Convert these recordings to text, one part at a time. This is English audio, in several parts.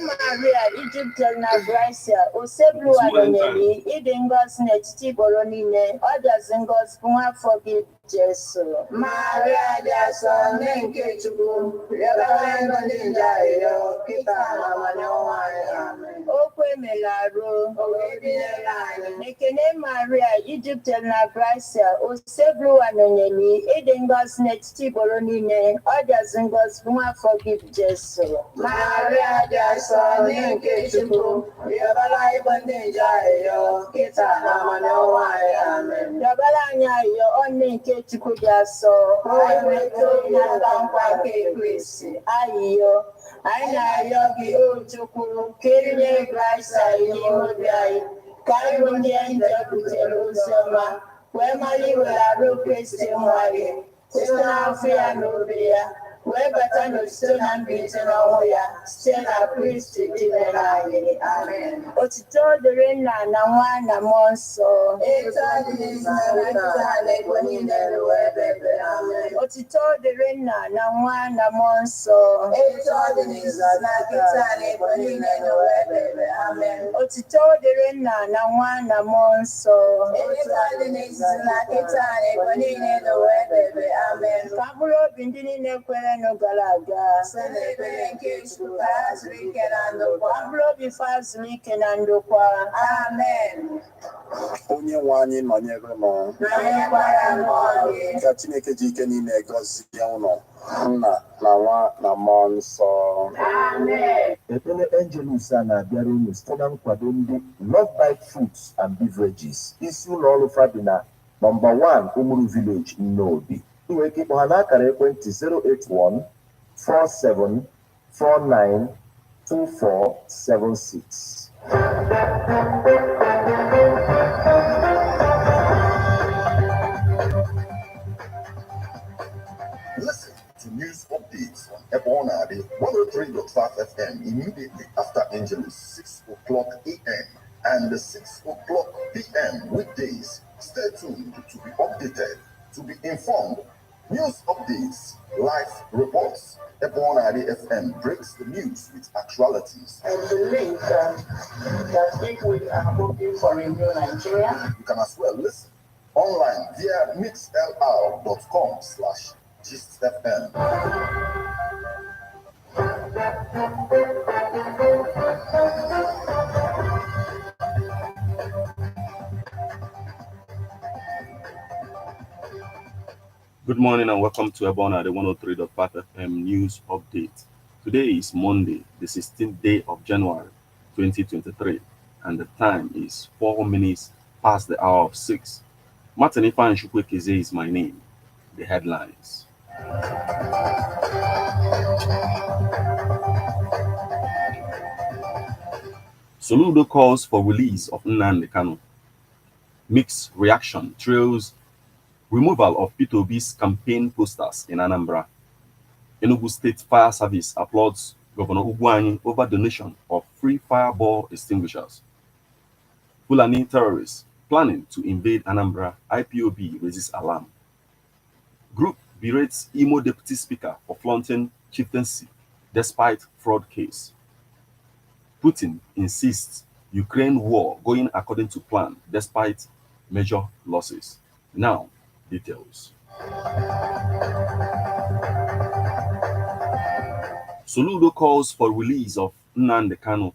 Maria Egypt na Gracia oseblu anonyeli ịdị ngọzi n'etiti igboro niile ọ dịazị ngọzi bụ nwafọ gị Jesu. Maria dị asọ nne nke Chukwu rịọbara ndị nje arịrịọ kịta na ọnwa anyị. Amen. Okwu emela arụ O wee binyere anyị. Ekene Maria Egypt na Gracia oseblu anonyeli ịdị ngọzi n'etiti igboro niile ọ dịazị ngọzi bụ nwafọ gị Jesu. Maria dị asọ nne nke Chukwu rịọbara ndị nje arịrịọ kịta na ọnwa anyị. Amen. Rịọbara anyị arịrịọ onye nke Chukwu dị asọ Ka o nweta onyinye nkwa nke Kristi. ayịyọ anyị na-arịọ gị o Chukwu ka inye Kraịst anyị n'ime obi anyị ka anyị bụ ndị nje butere ozi ọma wee mara iwere arụ Kristi nwa gị site n'afọ ya na obi ya wee bata n'osito na mbilite n'ọnwụ ya site na Kristi dị mere anyị. Amen. Otito dịrị Nna na Nwa na Mmụọ Nsọ. Etu ọ dị n'isi na nkịta na ebo niile ruo ebe ebe. Amen. Otito dịrị Nna na Nwa na Mmụọ Nsọ. Etu ọ dị n'isi na nkịta na ebo niile ruo ebe ebe. Amen. Otito dịrị Nna na Nwa na Mmụọ Nsọ. Etu ọ dị n'isi na nkịta na ebo niile ruo ebe ebe. Amen. Ka mkpụrụ obi ndị niile kwere gara aga site n'ekpere nke Chukwu ka ha zuru ike na ndokwa. Ka mkpụrụ obi fa zuru ike na ndokwa. Amen. Onye nwe anyị nọnyere m Nọnyekwara mmụọ gị. ka Chineke ji ike niile gọzie ụlọ Nna na Nwa na Mmụọ Nsọ. Amen. Ekpere Angelus a na-abịara unu site na nkwado ndị Love Bite Foods and Beverages, isi ụlọ ọrụ Fabi na nọmba 1 Umuru Village, Nnobi. Ị nwere ike ịkpọ ha n'akara ekwentị 081 47 49 2476. Listen to news updates on Ebonade 103.5 FM immediately after Angelus 6 o'clock a.m. and 6 o'clock p.m. weekdays. Stay tuned to be updated, to be informed. News updates, live reports. Ebonade FM breaks the news with actualities. And the link that if we are hoping for a new Nigeria. You can as well listen online via mixlr.com/GistFM. Good morning and welcome to Ebona, the 103.5 FM news update. Today is Monday, the 16th day of January 2023, and the time is 4 minutes past the hour of 6. Martin Ifan Chukwekeze is my name. The headlines. Soludo calls for release of Nnamdi Kanu. Mixed reaction trails removal of P2B's campaign posters in Anambra. Enugu State Fire Service applauds Governor Ugwuanyi over donation of free fireball extinguishers. Fulani terrorists planning to invade Anambra, IPOB raises alarm. Group berates Imo Deputy Speaker for flaunting chieftaincy despite fraud case. Putin insists Ukraine war going according to plan despite major losses. Now, details. Soludo calls for release of Nnamdi Kanu.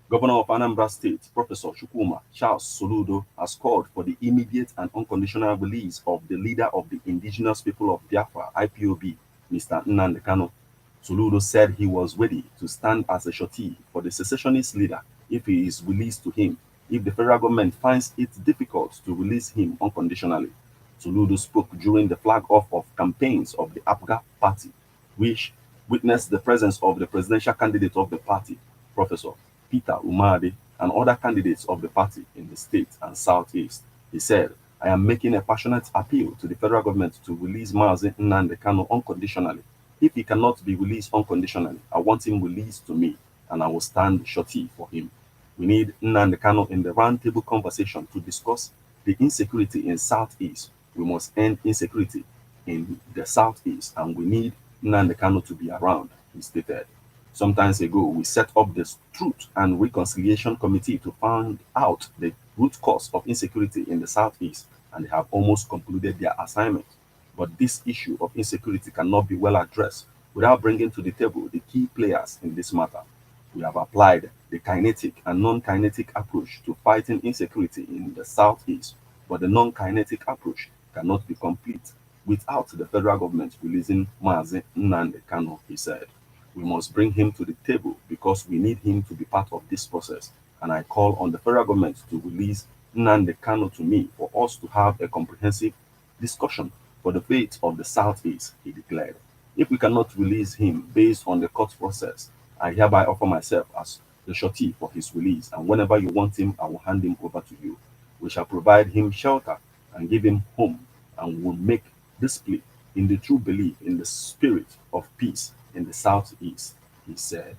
Governor of Anambra State, Professor Chukwuma Charles Soludo, has called for the immediate and unconditional release of the leader of the indigenous people of Biafra, IPOB, Mr. Nnamdi Kanu. Soludo said he was ready to stand as a shorty for the secessionist leader if he is released to him, if the federal government finds it difficult to release him unconditionally. Soludo spoke during the flag-off of campaigns of the APGA party, which witnessed the presence of the presidential candidate of the party, Professor Peter Umade, and other candidates of the party in the state and southeast. He said, "I am making a passionate appeal to the federal government to release Mazi Nnamdi Kanu unconditionally. If he cannot be released unconditionally, I want him released to me, and I will stand shorty for him. We need Nnamdi Kanu in the roundtable conversation to discuss the insecurity in Southeast. We must end insecurity in the Southeast, and we need Nnamdi Kanu to be around," he stated. Some time ago, we set up the Truth and Reconciliation Committee to find out the root cause of insecurity in the Southeast, and they have almost concluded their assignment. But this issue of insecurity cannot be well addressed without bringing to the table the key players in this matter. We have applied the kinetic and non-kinetic approach to fighting insecurity in the Southeast, but the non-kinetic approach cannot be complete without the federal government releasing Mazi Nnamdi Kanu, he said. We must bring him to the table because we need him to be part of this process, and I call on the federal government to release Nnamdi Kanu to me for us to have a comprehensive discussion for the fate of the Southeast, he declared. If we cannot release him based on the court process, I hereby offer myself as the surety for his release, and whenever you want him, I will hand him over to you. We shall provide him shelter and give him home, and will make this plea in the true belief in the spirit of peace in the Southeast, he said.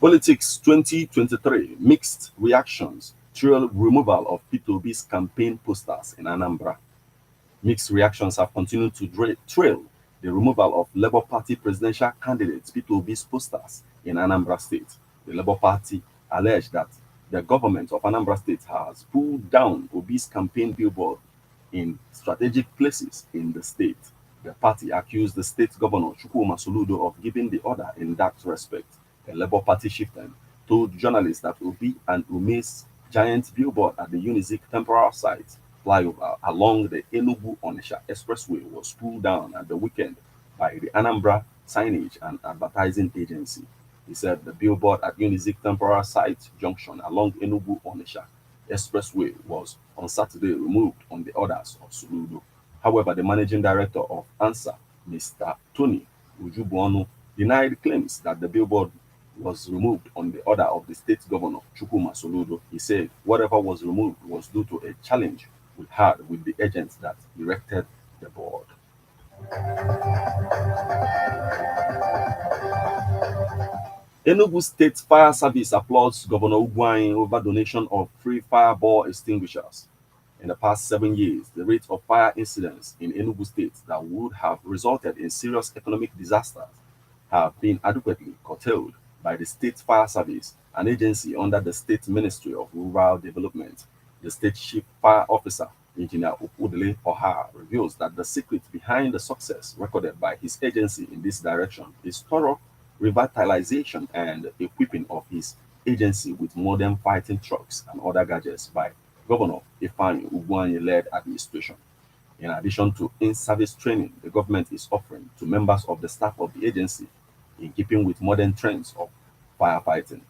Politics 2023 mixed reactions trail removal of P2B's campaign posters in Anambra. Mixed reactions have continued to trail the removal of Labour Party presidential candidate P2B's posters in Anambra State. The Labour Party alleged that the government of Anambra State has pulled down Obi's campaign billboard in strategic places in the state. The party accused the state governor Chukwuma Soludo of giving the order in that respect. A Labour Party chieftain told journalists that Obi and Ume's giant billboard at the Unizik temporal site flyover along the Enugu-Onitsha Expressway was pulled down at the weekend by the Anambra Signage and Advertising Agency. He said the billboard at Unizik temporal site junction along Enugu-Onitsha Expressway was on Saturday removed on the orders of Soludo. However, the managing director of ANSA, Mr. Tony Ujubuonu, denied claims that the billboard was removed on the order of the state governor, Chukwuma Soludo. He said whatever was removed was due to a challenge we had with the agents that erected the board. Enugu State Fire Service applauds Governor Ugwuanyi over donation of free fireball extinguishers. In the past 7 years, the rate of fire incidents in Enugu State that would have resulted in serious economic disasters have been adequately curtailed by the State Fire Service, an agency under the State Ministry of Rural Development. The State Chief Fire Officer, Engineer Okudele Oha, reveals that the secret behind the success recorded by his agency in this direction is thorough revitalization and equipping of his agency with modern fighting trucks and other gadgets by Governor Ifeanyi Ugwuanyi-led administration. In addition to in-service training, the government is offering to members of the staff of the agency in keeping with modern trends of firefighting.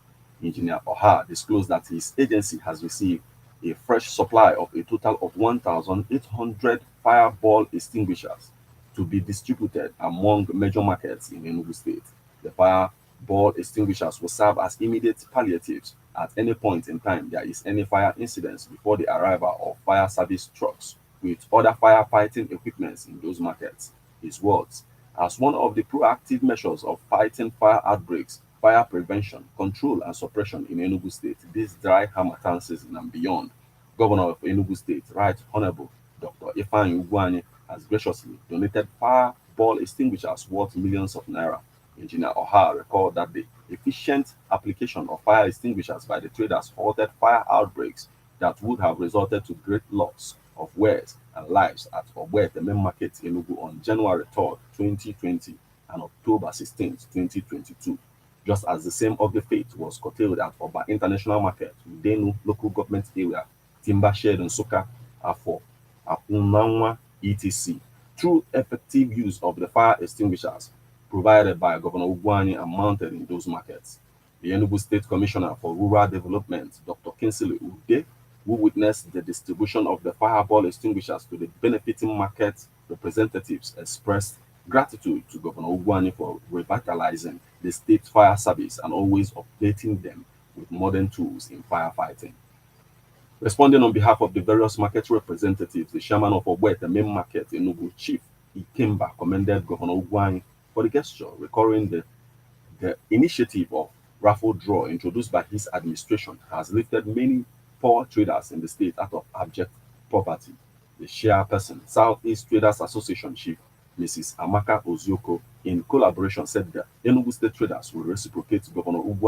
Engineer Oha disclosed that his agency has received a fresh supply of a total of 1,800 fireball extinguishers to be distributed among major markets in Enugu State. The fireball extinguishers will serve as immediate palliatives at any point in time there is any fire incidents before the arrival of fire service trucks with other firefighting equipment in those markets. His words, as one of the proactive measures of fighting fire outbreaks, fire prevention, control and suppression in Enugu State this dry harmattan season and beyond, Governor of Enugu State, Right Honorable Dr. Ifeanyi Ugwuanyi, has graciously donated fireball extinguishers worth millions of naira. Engineer Oha recalled that the efficient application of fire extinguishers by the traders halted fire outbreaks that would have resulted to great loss of wares and lives at Ogbe, the main market in Enugu on January 3rd, 2020 and October 16th, 2022. Just as the same ugly fate was curtailed at Oba International Market, Udenu local government area, Timber Shed and Soka, Afo, Apunanwa, etc. Through effective use of the fire extinguishers provided by Governor Ugwuanyi and mounted in those markets. The Enugu State Commissioner for Rural Development, Dr. Kinsley Ude, who witnessed the distribution of the fireball extinguishers to the benefiting market representatives, expressed gratitude to Governor Ugwuanyi for revitalizing the state fire service and always updating them with modern tools in firefighting. Responding on behalf of the various market representatives, the chairman of Ogbe, the main market, Enugu Chief Ikemba, commended Governor Ugwuanyi for the gesture, recalling the initiative of raffle draw introduced by his administration has lifted many poor traders in the state out of abject poverty. The chairperson, Southeast Traders Association Chief Mrs. Amaka Ozioko, in collaboration, said that Enugu State traders will reciprocate Governor Ugwa